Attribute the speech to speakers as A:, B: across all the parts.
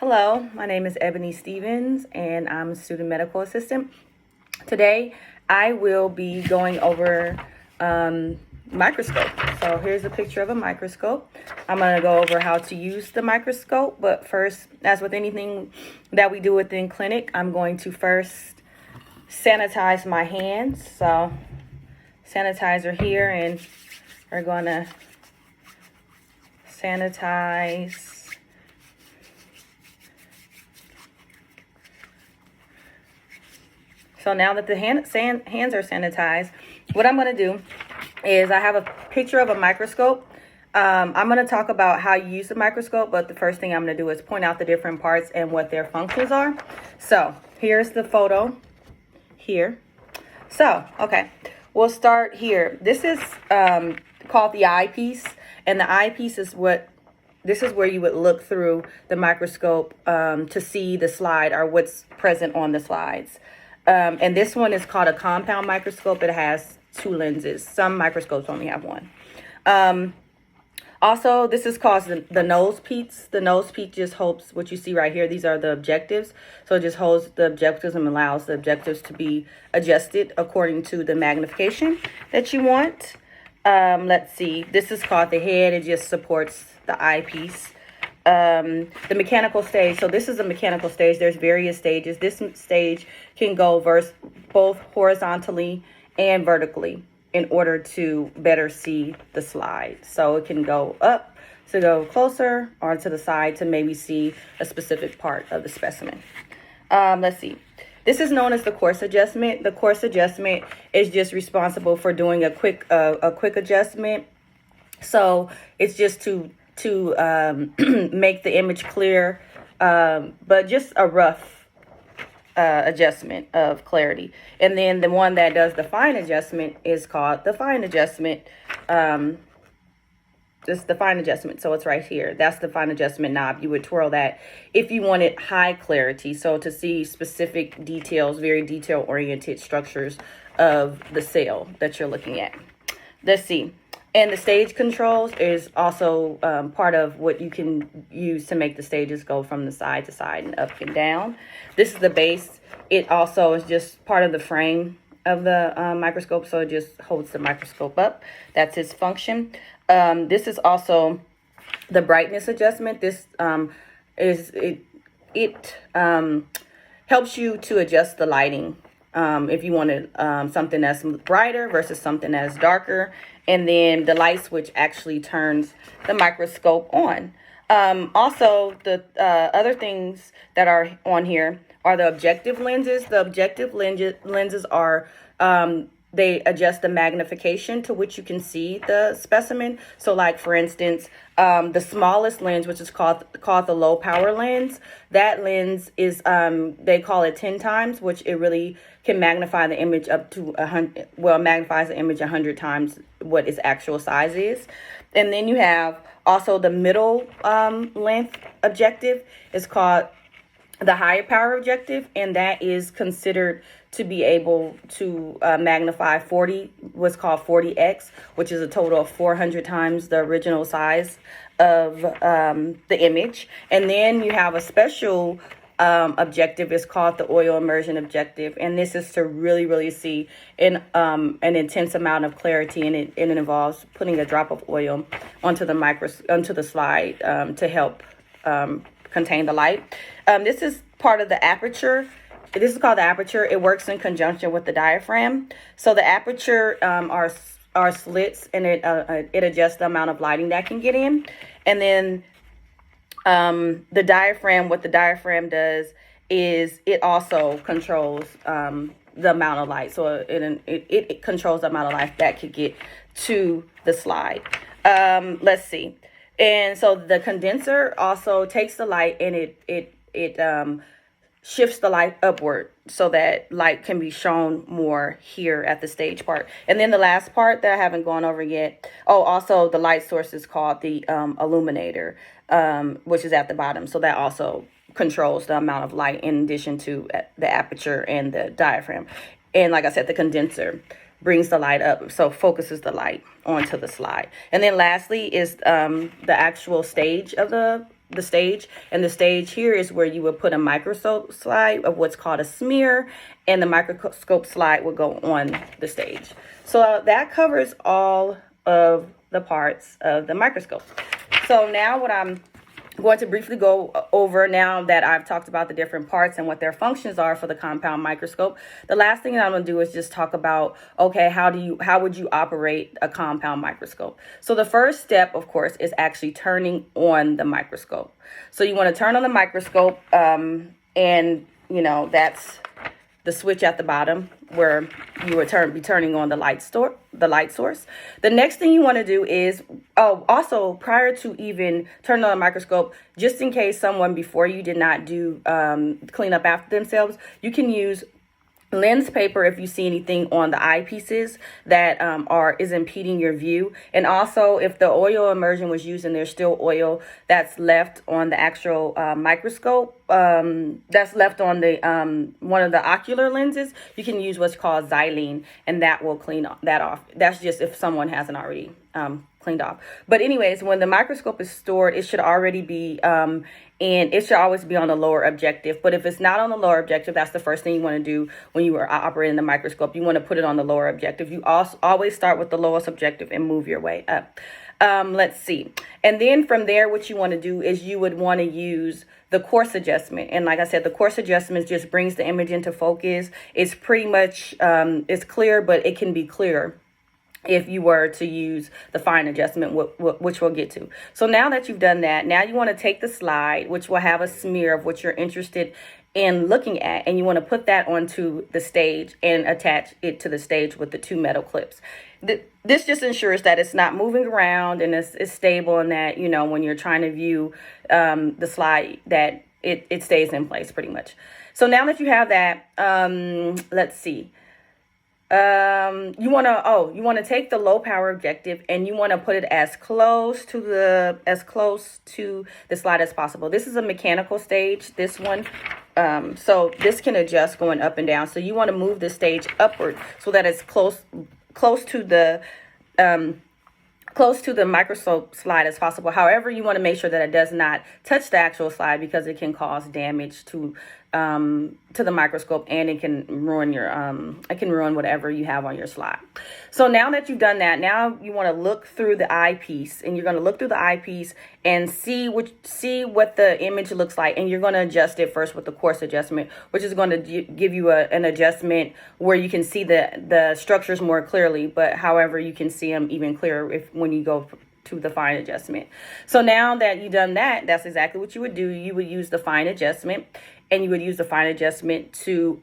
A: Hello, my name is Ebony Stevens and I'm a student medical assistant. Today I will be going over microscope. So here's a picture of a microscope. I'm going to go over how to use the microscope, but first, as with anything that we do within clinic, I'm going to first sanitize my hands. So sanitizer here, and we're going to sanitize. So now that the hands are sanitized, what I'm going to do is I have a picture of a microscope. I'm going to talk about how you use the microscope, but the first thing I'm going to do is point out the different parts and what their functions are. So here's the photo here. So, okay, we'll start here. This is called the eyepiece, and the eyepiece is this is where you would look through the microscope to see the slide or what's present on the slides. And this one is called a compound microscope. It has two lenses. Some microscopes only have one. Also, this is called the nose piece. The nose piece just holds what you see right here. These are the objectives. So it just holds the objectives and allows the objectives to be adjusted according to the magnification that you want. Let's see. This is called the head. It just supports the eyepiece. The mechanical stage. So this is a mechanical stage. There's various stages. This stage can go both horizontally and vertically in order to better see the slide. So it can go up to go closer, or to the side to maybe see a specific part of the specimen. Let's see. This is known as the coarse adjustment. The coarse adjustment is just responsible for doing a quick adjustment. So it's just to make the image clear, but just a rough adjustment of clarity. And then the one that does the fine adjustment is called the fine adjustment. Just the fine adjustment. So it's right here. That's the fine adjustment knob. You would twirl that if you wanted high clarity. So to see specific details, very detail oriented structures of the cell that you're looking at. Let's see. And the stage controls is also part of what you can use to make the stages go from the side to side and up and down. This is the base. It also is just part of the frame of the microscope, so it just holds the microscope up. That's its function. This is also the brightness adjustment. This helps you to adjust the lighting. If you wanted something that's brighter versus something that's darker. And then the light switch actually turns the microscope on. Also, the other things that are on here are the objective lenses. The objective lenses are, they adjust the magnification to which you can see the specimen. So like, for instance, the smallest lens, which is called the low power lens, that lens is, they call it 10 times, which it really can magnify the image up to 100, well, magnifies the image 100 times what its actual size is. And then you have also the middle length objective is called the higher power objective, and that is considered to be able to magnify what's called 40x, which is a total of 400 times the original size of the image. And then you have a special objective is called the oil immersion objective, and this is to really see an intense amount of clarity, and it involves putting a drop of oil onto the slide to help contain the light. This is part of the aperture. This is called the aperture. It works in conjunction with the diaphragm. So the aperture are slits, and it adjusts the amount of lighting that can get in. And then the diaphragm, what the diaphragm does is it also controls the amount of light. So it controls the amount of light that could get to the slide. Let's see. And so the condenser also takes the light, and it shifts the light upward so that light can be shown more here at the stage part. And then the last part that I haven't gone over yet. Oh, also the light source is called the illuminator, which is at the bottom. So that also controls the amount of light in addition to the aperture and the diaphragm. And like I said, the condenser brings the light up, so focuses the light onto the slide. And then lastly is the actual stage of the the stage, and the stage here is where you would put a microscope slide of what's called a smear, and the microscope slide would go on the stage. So that covers all of the parts of the microscope. So now what I'm going to briefly go over, now that I've talked about the different parts and what their functions are for the compound microscope, the last thing that I'm going to do is just talk about, okay, how would you operate a compound microscope? So the first step, of course, is actually turning on the microscope. So you want to turn on the microscope, and that's the switch at the bottom where you would be turning on the light source. The next thing you want to do is, also prior to even turning on the microscope, just in case someone before you did not do clean up after themselves, you can use lens paper if you see anything on the eyepieces that is impeding your view. And also, if the oil immersion was used and there's still oil that's left on the actual microscope, that's left on the one of the ocular lenses, you can use what's called xylene, and that will clean that off. That's just if someone hasn't already cleaned off. But anyways, when the microscope is stored, it should already be and it should always be on the lower objective. But if it's not on the lower objective, that's the first thing you want to do when you are operating the microscope. You want to put it on the lower objective. You also always start with the lowest objective and move your way up. Let's see. And then from there, what you want to do is you would want to use the coarse adjustment. And like I said, the coarse adjustment just brings the image into focus. It's pretty much, it's clear, but it can be clearer if you were to use the fine adjustment, which we'll get to. So now that you've done that, now you want to take the slide, which will have a smear of what you're interested in looking at, and you want to put that onto the stage and attach it to the stage with the two metal clips. This just ensures that it's not moving around and it's stable, and that, when you're trying to view the slide, that it stays in place pretty much. So now that you have that, let's see. You want to take the low power objective and you want to put it as close to the slide as possible. This is a mechanical stage, this one. So this can adjust going up and down. So you want to move the stage upward so that it's close to the microscope slide as possible. However, you want to make sure that it does not touch the actual slide, because it can cause damage to the microscope, and it can ruin whatever you have on your slide. So now that you've done that, now you want to look through the eyepiece, and you're going to look through the eyepiece and see what the image looks like, and you're going to adjust it first with the coarse adjustment, which is going to give you an adjustment where you can see the structures more clearly, but however, you can see them even clearer when you go to the fine adjustment. So now that you've done that, that's exactly what you would do. You would use the fine adjustment, and you would use the fine adjustment to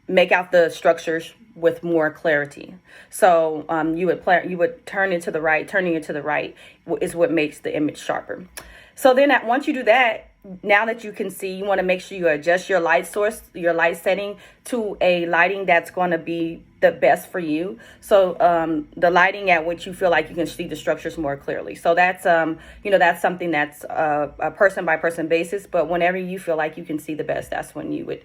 A: make out the structures with more clarity. So you would turn it to the right. Turning it to the right is what makes the image sharper. So then once you do that, now that you can see, you want to make sure you adjust your light source, your light setting to a lighting that's going to be the best for you. So the lighting at which you feel like you can see the structures more clearly. So that's that's something that's a person by person basis. But whenever you feel like you can see the best, that's when you would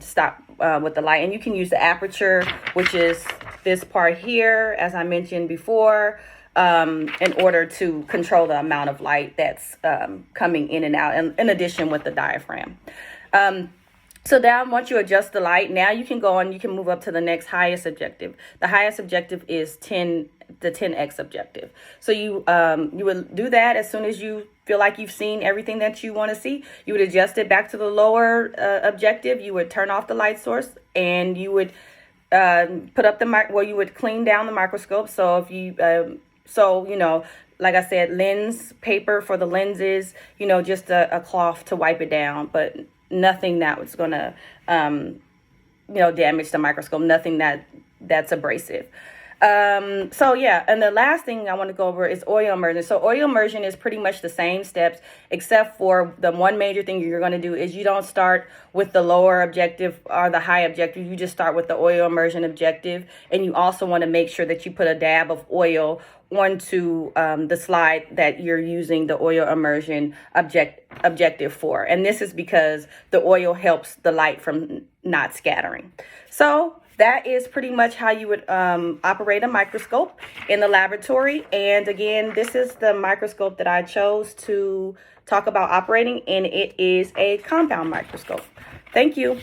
A: stop with the light. And you can use the aperture, which is this part here, as I mentioned before, in order to control the amount of light that's coming in and out, and in addition with the diaphragm. So now once you adjust the light, now you can go and you can move up to the next highest objective. The highest objective is the 10x objective. So you would do that as soon as you feel like you've seen everything that you want to see. You would adjust it back to the lower objective. You would turn off the light source, and you would put up you would clean down the microscope. So if you like I said, lens paper for the lenses, just a cloth to wipe it down, but nothing that was going to, damage the microscope, nothing that's abrasive. So yeah, and the last thing I want to go over is oil immersion. So oil immersion is pretty much the same steps, except for the one major thing you're going to do is you don't start with the lower objective or the high objective. You just start with the oil immersion objective, and you also want to make sure that you put a dab of oil onto the slide that you're using the oil immersion objective for. And this is because the oil helps the light from not scattering. So that is pretty much how you would operate a microscope in the laboratory. And again, this is the microscope that I chose to talk about operating, and it is a compound microscope. Thank you.